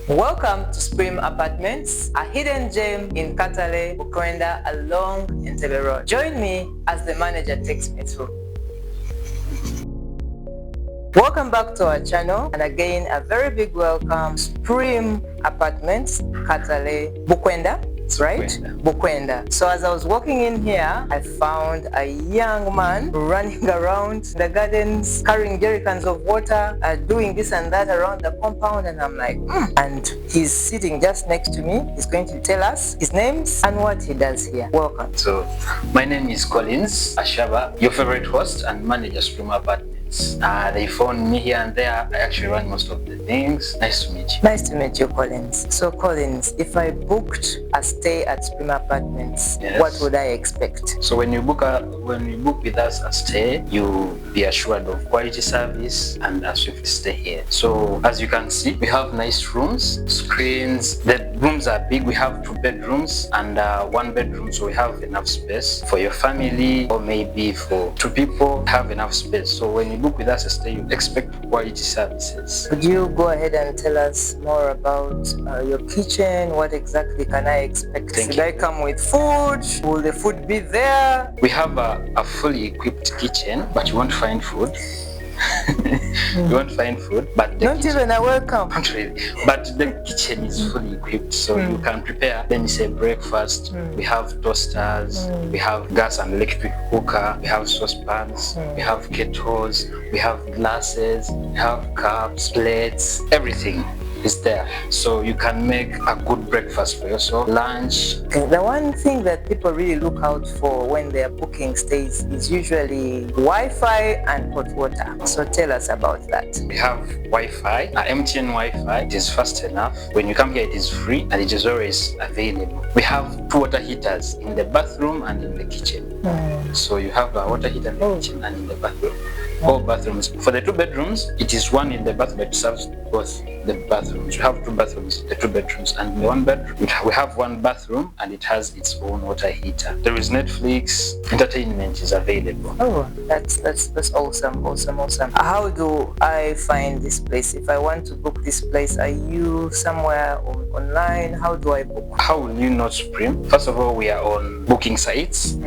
Welcome to Supreme Apartments, a hidden gem in Entebbe Uganda along Entebbe Road. Join me as the manager takes me through. Welcome back to our channel, and again a very big welcome. Supreme Apartments, Entebbe Uganda. That's right, Uganda. So as I was walking in here, I found a young man running around the gardens, carrying jerrycans of water, doing this and that around the compound, and I'm like, And he's sitting just next to me. He's going to tell us his name and what he does here. Welcome. So, my name is Collins Ashaba, your favorite host and manager Supreme Apartments. They phone me here and there. I actually run most of the things. Nice to meet you. Nice to meet you, Collins. So, Collins, if I booked a stay at Supreme Apartments, yes, what would I expect? So when you book with us a stay, you'll be assured of quality service and a swift stay here. So as you can see, we have nice rooms, screens. The rooms are big. We have 2 bedrooms and 1 bedroom, so we have enough space for your family, or maybe for 2 people. Have enough space. So when you book with us a stay, you expect quality services. Would you go ahead and tell us more about your kitchen? What exactly can I expect? Should I come with food? Will the food be there? We have a fully equipped kitchen, but you won't find food. You won't find food, but not even a welcome. Not really. But the kitchen is fully equipped, so you can prepare. Let me say breakfast. We have toasters. We have gas and electric cooker. We have saucepans. We have kettles. We have glasses. We have cups, plates. Everything is there, so you can make a good breakfast for yourself, lunch. The one thing that people really look out for when they are booking stays is usually Wi-Fi and hot water. So tell us about that. We have Wi-Fi, MTN Wi-Fi. It is fast enough. When you come here, it is free and it is always available. We have 2 water heaters in the bathroom and in the kitchen. So you have a water heater in the kitchen and in the bathroom. All bathrooms. For the 2 bedrooms, it is one in the bathroom, but it serves both the bathrooms. We have 2 bathrooms, the 2 bedrooms, and in the 1 bedroom, we have 1 bathroom, and it has its own water heater. There is Netflix. Entertainment is available. Oh, that's awesome. How do I find this place? If I want to book this place, are you somewhere online? How do I book? How will you know Supreme? First of all, we are on booking sites.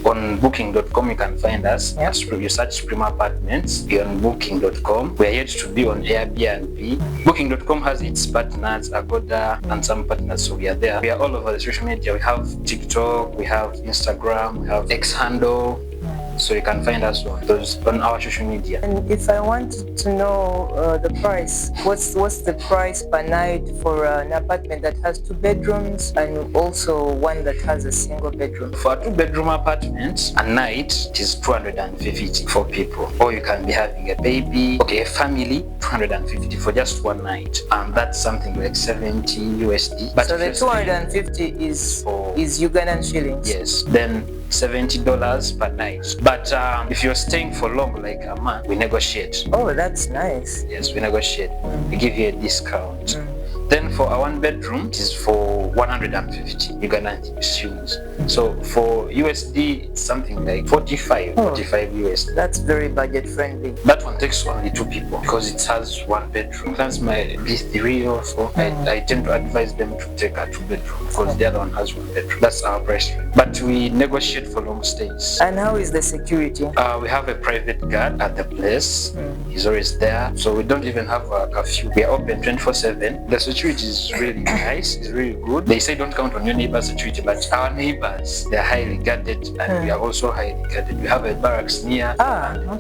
On booking.com, you can find us. You search Supreme Apartments. You're on booking.com. We are yet to be on Airbnb. Booking.com has its partners, Agoda, and some partners, so we are there. We are all over the social media. We have TikTok, we have Instagram, we have X handle. So you can find us on our social media. And if I wanted to know the price, what's the price per night for an apartment that has 2 bedrooms and also one that has a single bedroom? For a 2-bedroom apartment, a night it is 250 for people. Or you can be having a baby, a family, 250 for just 1 night. That's something like 70 USD. But so the 250 is Ugandan shillings? Yes. Then $70 per night. But if you're staying for long, like a month, we negotiate. Oh, that's nice. Yes, we negotiate. We give you a discount. Then for a 1 bedroom, it is for 150 Ugandan shillings. So for USD, it's something like 45 USD. That's very budget friendly. That one takes only 2 people because it has 1 bedroom. Sometimes might be 3 or 4. I tend to advise them to take a 2-bedroom because the other one has 1 bedroom. That's our price range. But we negotiate for long stays. And how is the security? We have a private guard at the place. He's always there. So we don't even have a curfew. We are open 24/7. The security is really nice. It's really good. They say don't count on your neighbor's security, but our neighbors, they're highly guarded, and we are also highly guarded. We have a barracks near.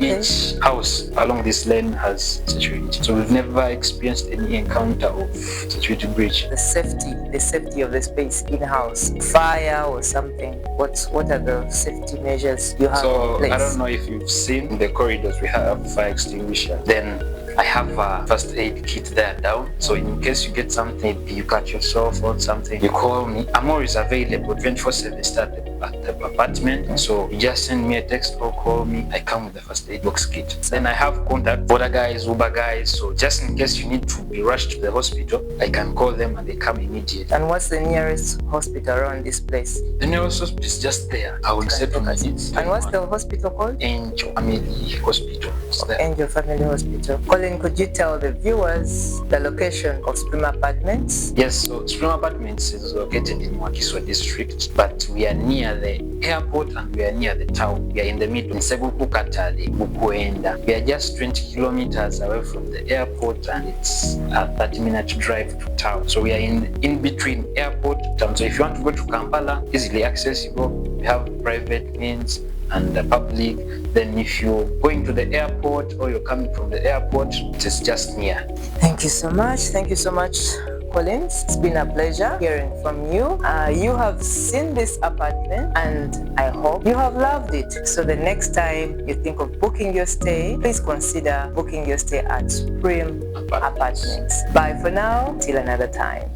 Each house along this lane has security. So we've never experienced any encounter of security breach. The safety of the space in-house, fire or something. What are the safety measures you have in place? I don't know if you've seen in the corridors we have fire extinguisher. Then I have a first aid kit there down. So in case you get something, maybe you cut yourself or something, you call me. I'm always available 24/7 started. at the apartment. So you just send me a text or call me. I come with the first aid box kit. Then I have contact water guys, Uber guys. So just in case you need to be rushed to the hospital, I can call them and they come immediately. And what's the nearest hospital around this place? The nearest hospital is just there. I will say 2 minutes. And what's the hospital called? Angel Family Hospital. Angel Family Hospital. Colin, could you tell the viewers the location of Supreme Apartments? Yes, so Supreme Apartments is located in Wakiso district, but we are near the airport and we are near the town. We are in the middle, Entebbe Uganda. We are just 20 kilometers away from the airport and it's a 30-minute drive to town. So we are in between airport and town. So if you want to go to Kampala, easily accessible. We have private means and the public. Then if you're going to the airport or you're coming from the airport, it is just near. Thank you so much. Thank you so much, Collins. It's been a pleasure hearing from you. You have seen this apartment and I hope you have loved it. So the next time you think of booking your stay, please consider booking your stay at Supreme Apartments. Bye for now, till another time.